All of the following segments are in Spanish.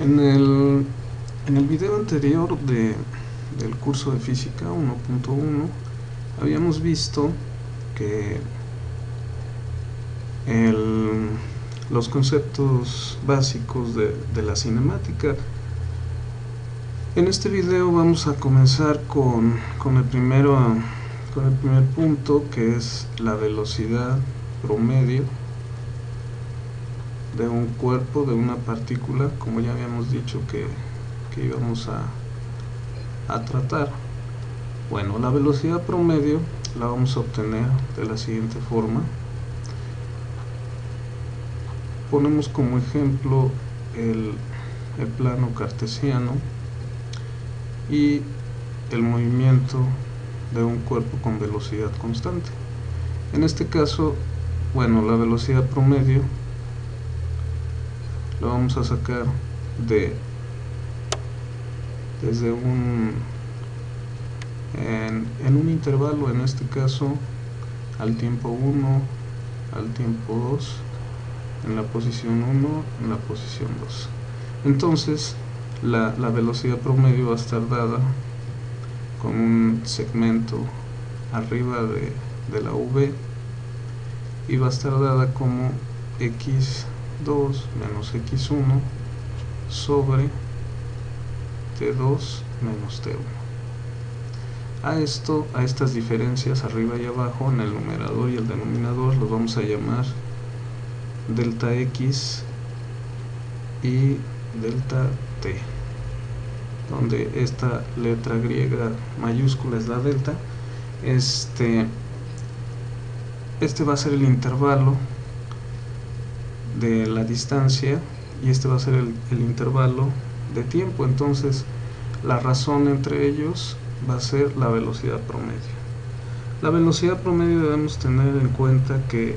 En el video anterior del curso de física 1.1 habíamos visto que los conceptos básicos de la cinemática. En este video vamos a comenzar con el primer punto, que es la velocidad promedio de un cuerpo, de una partícula, como ya habíamos dicho que íbamos a tratar. Bueno, la velocidad promedio la vamos a obtener de la siguiente forma. Ponemos como ejemplo el plano cartesiano y el movimiento de un cuerpo con velocidad constante. En este caso, bueno, la velocidad promedio lo vamos a sacar desde en un intervalo, en este caso al tiempo 1, al tiempo 2, en la posición 1, en la posición 2. Entonces la velocidad promedio va a estar dada con un segmento arriba de la v, y va a estar dada como x2 menos x1 sobre t2 menos t1. A estas diferencias arriba y abajo, en el numerador y el denominador, los vamos a llamar delta x y delta t, donde esta letra griega mayúscula es la delta. Este va a ser el intervalo de la distancia y este va a ser el intervalo de tiempo. Entonces la razón entre ellos va a ser la velocidad promedio. La velocidad promedio debemos tener en cuenta que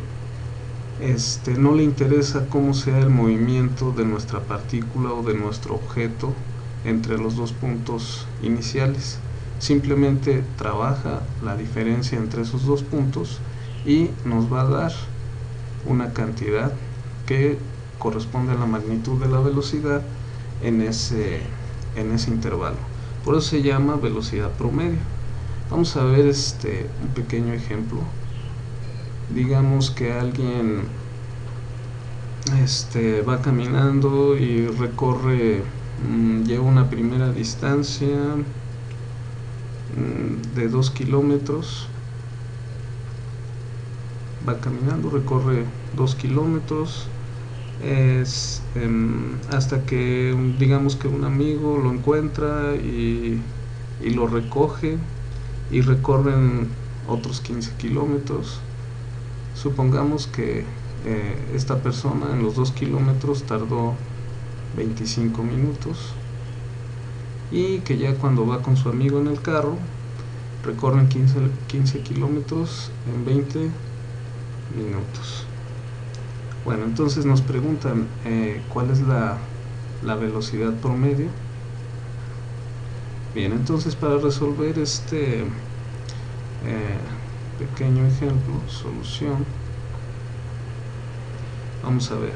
no le interesa cómo sea el movimiento de nuestra partícula o de nuestro objeto entre los dos puntos iniciales. Simplemente trabaja la diferencia entre esos dos puntos y nos va a dar una cantidad que corresponde a la magnitud de la velocidad en ese intervalo. Por eso se llama velocidad promedio. Vamos a ver un pequeño ejemplo. Digamos que alguien va caminando y recorre, lleva una primera distancia de 2 kilómetros. Va caminando, recorre 2 kilómetros, hasta que digamos que un amigo lo encuentra y lo recoge, y recorren otros 15 kilómetros. Supongamos que esta persona en los 2 kilómetros tardó 25 minutos, y que ya cuando va con su amigo en el carro recorren 15 kilómetros en 20 minutos. Bueno, entonces nos preguntan cuál es la velocidad promedio. Bien, entonces para resolver este pequeño ejemplo, solución, vamos a ver,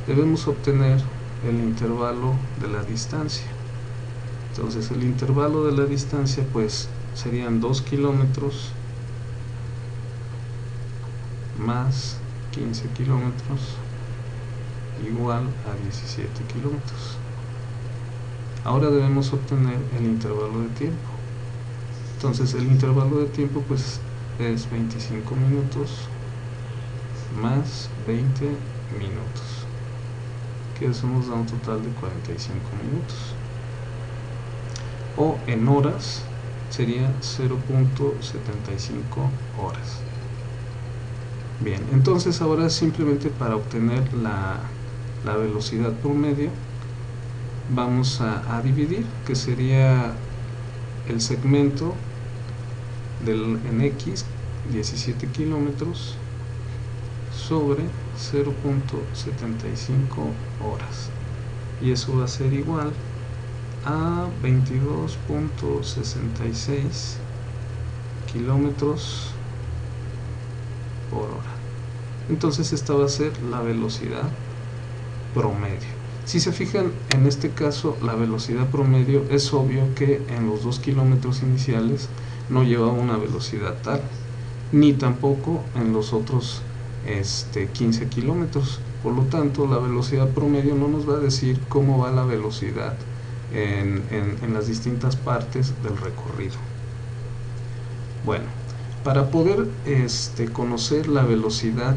debemos obtener el intervalo de la distancia. Entonces el intervalo de la distancia pues serían 2 kilómetros más 15 kilómetros igual a 17 kilómetros. Ahora debemos obtener el intervalo de tiempo. Entonces el intervalo de tiempo pues es 25 minutos más 20 minutos, que eso nos da un total de 45 minutos, o en horas sería 0.75 horas. Bien, entonces ahora simplemente para obtener la velocidad promedio vamos a dividir, que sería el segmento en x, 17 kilómetros, sobre 0.75 horas, y eso va a ser igual a 22.66 kilómetros por hora. Entonces esta va a ser la velocidad promedio. Si se fijan, en este caso la velocidad promedio es obvio que en los 2 kilómetros iniciales no llevaba una velocidad tal, ni tampoco en los otros 15 kilómetros. Por lo tanto, la velocidad promedio no nos va a decir cómo va la velocidad en las distintas partes del recorrido. Bueno, para poder conocer la velocidad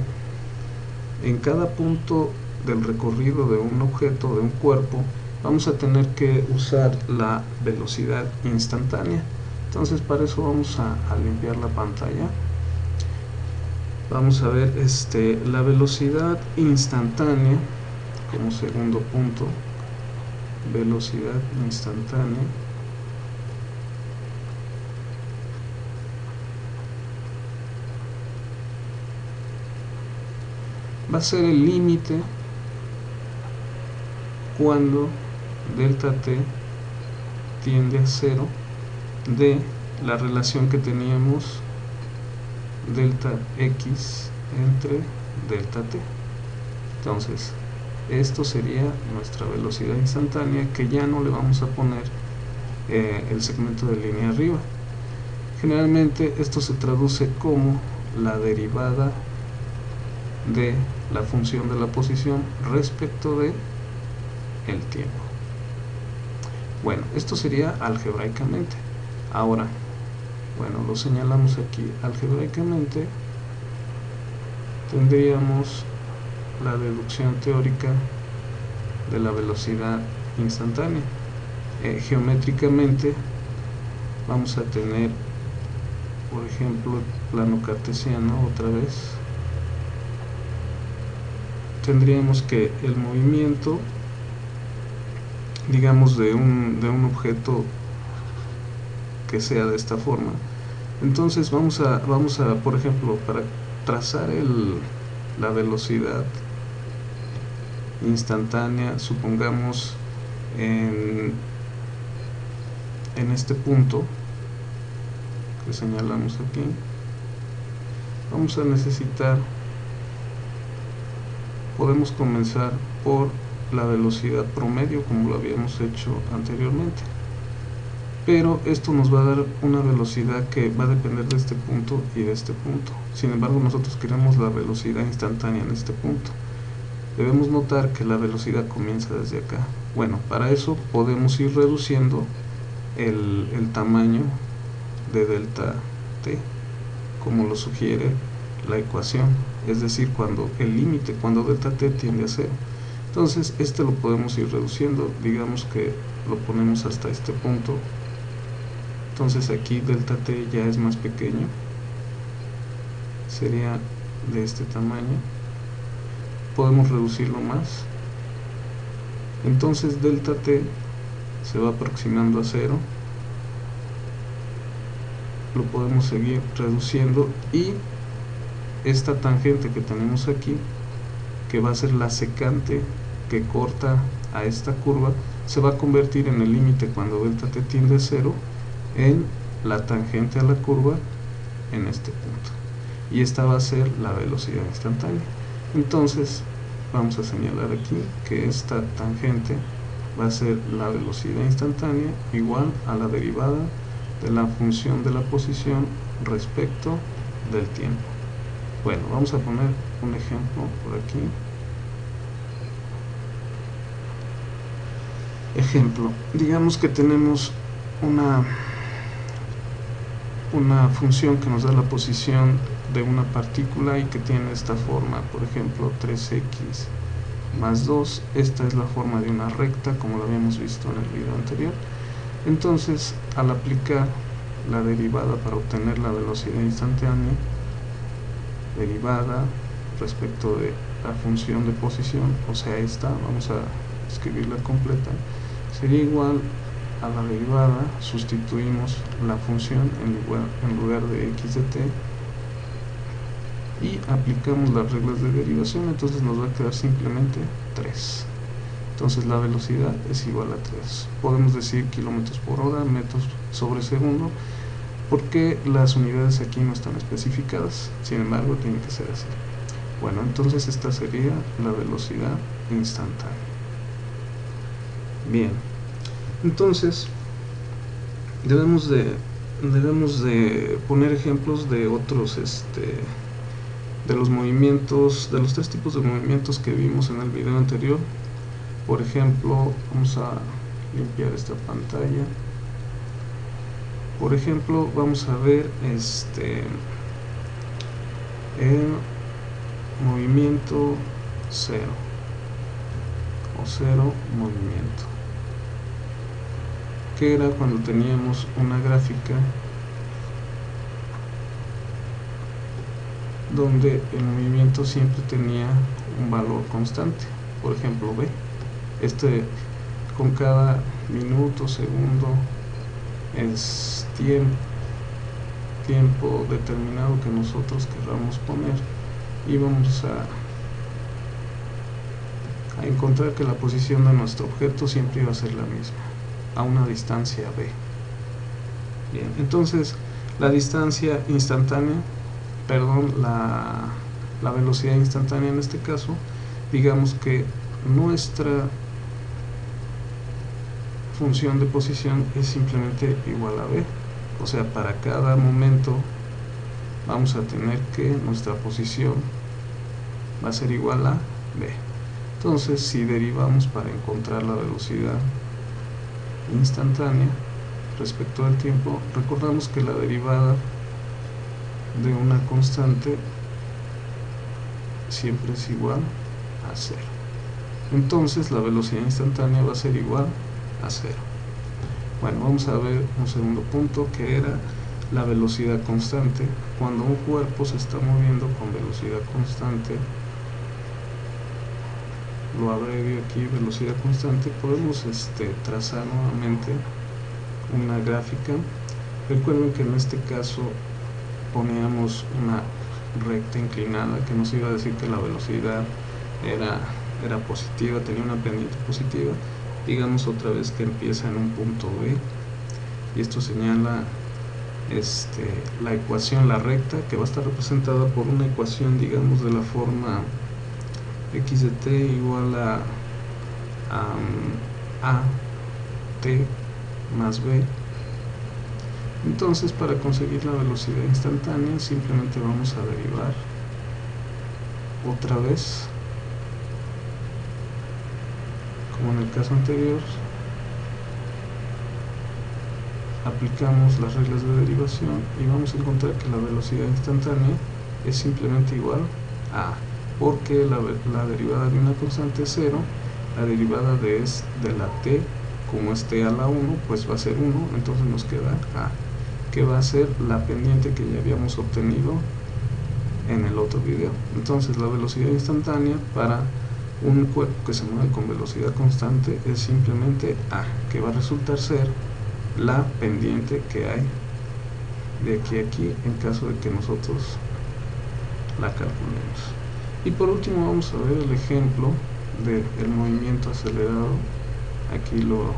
en cada punto del recorrido de un objeto, de un cuerpo, vamos a tener que usar la velocidad instantánea. Entonces, para eso vamos a limpiar la pantalla. Vamos a ver la velocidad instantánea como segundo punto. Velocidad instantánea. Va a ser el límite cuando delta t tiende a 0 de la relación que teníamos delta x entre delta t. Entonces, esto sería nuestra velocidad instantánea, que ya no le vamos a poner el segmento de línea arriba. Generalmente esto se traduce como la derivada de la función de la posición respecto de el tiempo. Bueno, esto sería algebraicamente. Ahora, bueno, lo señalamos aquí. Algebraicamente tendríamos la deducción teórica de la velocidad instantánea. Geométricamente vamos a tener, por ejemplo, el plano cartesiano otra vez. Tendríamos que el movimiento, digamos, de un objeto que sea de esta forma. Entonces vamos a por ejemplo, para trazar la velocidad instantánea, supongamos en este punto que señalamos aquí, vamos a necesitar, podemos comenzar por la velocidad promedio como lo habíamos hecho anteriormente, pero esto nos va a dar una velocidad que va a depender de este punto y de este punto. Sin embargo, nosotros queremos la velocidad instantánea en este punto. Debemos notar que la velocidad comienza desde acá. Bueno, para eso podemos ir reduciendo el tamaño de delta t, como lo sugiere la ecuación, es decir, cuando el límite, cuando delta t tiende a 0. Entonces, lo podemos ir reduciendo, digamos que lo ponemos hasta este punto. Entonces aquí delta t ya es más pequeño, sería de este tamaño. Podemos reducirlo más. Entonces delta t se va aproximando a 0. Lo podemos seguir reduciendo, y esta tangente que tenemos aquí, que va a ser la secante que corta a esta curva, se va a convertir en el límite cuando delta t tiende a 0 en la tangente a la curva en este punto, y esta va a ser la velocidad instantánea. Entonces vamos a señalar aquí que esta tangente va a ser la velocidad instantánea igual a la derivada de la función de la posición respecto del tiempo. Bueno, vamos a poner un ejemplo por aquí. Ejemplo, digamos que tenemos una función que nos da la posición de una partícula y que tiene esta forma, por ejemplo 3x más 2. Esta es la forma de una recta, como lo habíamos visto en el video anterior. Entonces, al aplicar la derivada para obtener la velocidad instantánea, derivada respecto de la función de posición, o sea esta, vamos a escribirla completa, sería igual a la derivada, sustituimos la función en lugar de x de t y aplicamos las reglas de derivación. Entonces nos va a quedar simplemente 3. Entonces la velocidad es igual a 3. Podemos decir kilómetros por hora, metros sobre segundo, porque las unidades aquí no están especificadas. Sin embargo, tiene que ser así. Bueno, entonces esta sería la velocidad instantánea. Bien, entonces debemos de poner ejemplos de otros de los movimientos, de los 3 tipos de movimientos que vimos en el video anterior. Por ejemplo, vamos a limpiar esta pantalla. Por ejemplo, vamos a ver el movimiento 0 o 0 movimiento, que era cuando teníamos una gráfica donde el movimiento siempre tenía un valor constante. Por ejemplo, B, con cada minuto, segundo, es tiempo determinado que nosotros querramos poner, y vamos a encontrar que la posición de nuestro objeto siempre iba a ser la misma, a una distancia B. Bien, entonces la distancia instantánea, la velocidad instantánea en este caso, digamos que nuestra función de posición es simplemente igual a B. O sea, para cada momento vamos a tener que nuestra posición va a ser igual a B. Entonces, si derivamos para encontrar la velocidad instantánea respecto al tiempo, recordamos que la derivada de una constante siempre es igual a 0. Entonces, la velocidad instantánea va a ser igual a 0. Bueno, vamos a ver un segundo punto, que era la velocidad constante. Cuando un cuerpo se está moviendo con velocidad constante, lo abrevio aquí, velocidad constante, podemos trazar nuevamente una gráfica. Recuerden que en este caso poníamos una recta inclinada que nos iba a decir que la velocidad era positiva, tenía una pendiente positiva. Digamos otra vez que empieza en un punto B, y esto señala la ecuación, la recta, que va a estar representada por una ecuación, digamos, de la forma x de t igual a t más b. Entonces, para conseguir la velocidad instantánea simplemente vamos a derivar otra vez, como en el caso anterior. Aplicamos las reglas de derivación y vamos a encontrar que la velocidad instantánea es simplemente igual a, porque la derivada de una constante es 0, la derivada de la t, como es t a la 1, pues va a ser 1, entonces nos queda a, que va a ser la pendiente que ya habíamos obtenido en el otro video. Entonces la velocidad instantánea para un cuerpo que se mueve con velocidad constante es simplemente a, que va a resultar ser la pendiente que hay de aquí a aquí en caso de que nosotros la calculemos. Y por último vamos a ver el ejemplo del movimiento acelerado. Aquí lo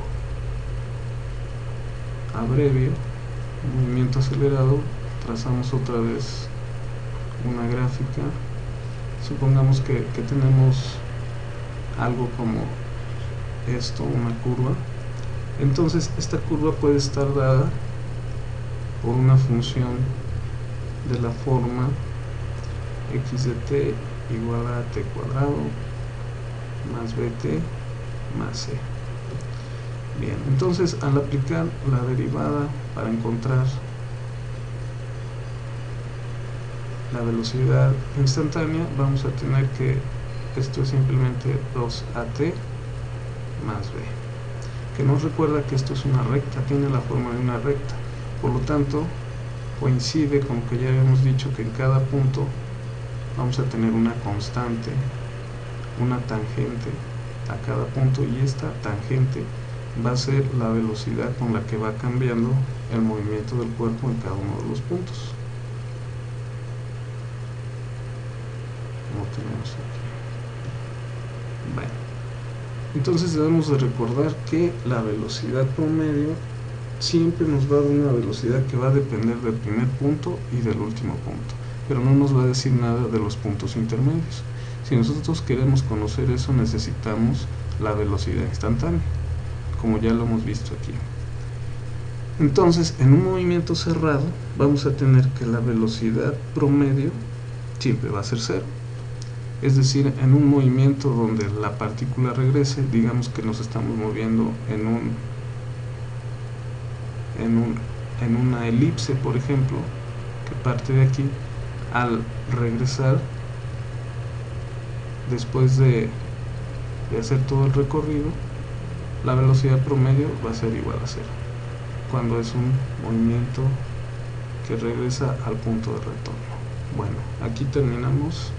abrevio, movimiento acelerado. Trazamos otra vez una gráfica. Supongamos que tenemos algo como esto, una curva. Entonces esta curva puede estar dada por una función de la forma x de t igual a t cuadrado más bt más c. Bien, entonces al aplicar la derivada para encontrar la velocidad instantánea, vamos a tener que esto es simplemente 2at más b, que nos recuerda que esto es una recta, tiene la forma de una recta, por lo tanto coincide con lo que ya habíamos dicho, que en cada punto vamos a tener una constante, una tangente a cada punto, y esta tangente va a ser la velocidad con la que va cambiando el movimiento del cuerpo en cada uno de los puntos, como tenemos aquí. Bueno, entonces debemos de recordar que la velocidad promedio siempre nos va a dar una velocidad que va a depender del primer punto y del último punto, pero no nos va a decir nada de los puntos intermedios. Si nosotros queremos conocer eso, necesitamos la velocidad instantánea. como ya lo hemos visto aquí. Entonces, en un movimiento cerrado vamos a tener que la velocidad promedio siempre va a ser cero. Es decir, en un movimiento donde la partícula regrese, digamos que nos estamos moviendo en una elipse, por ejemplo, que parte de aquí, al regresar, después de hacer todo el recorrido, la velocidad promedio va a ser igual a cero, cuando es un movimiento que regresa al punto de retorno. Bueno, aquí terminamos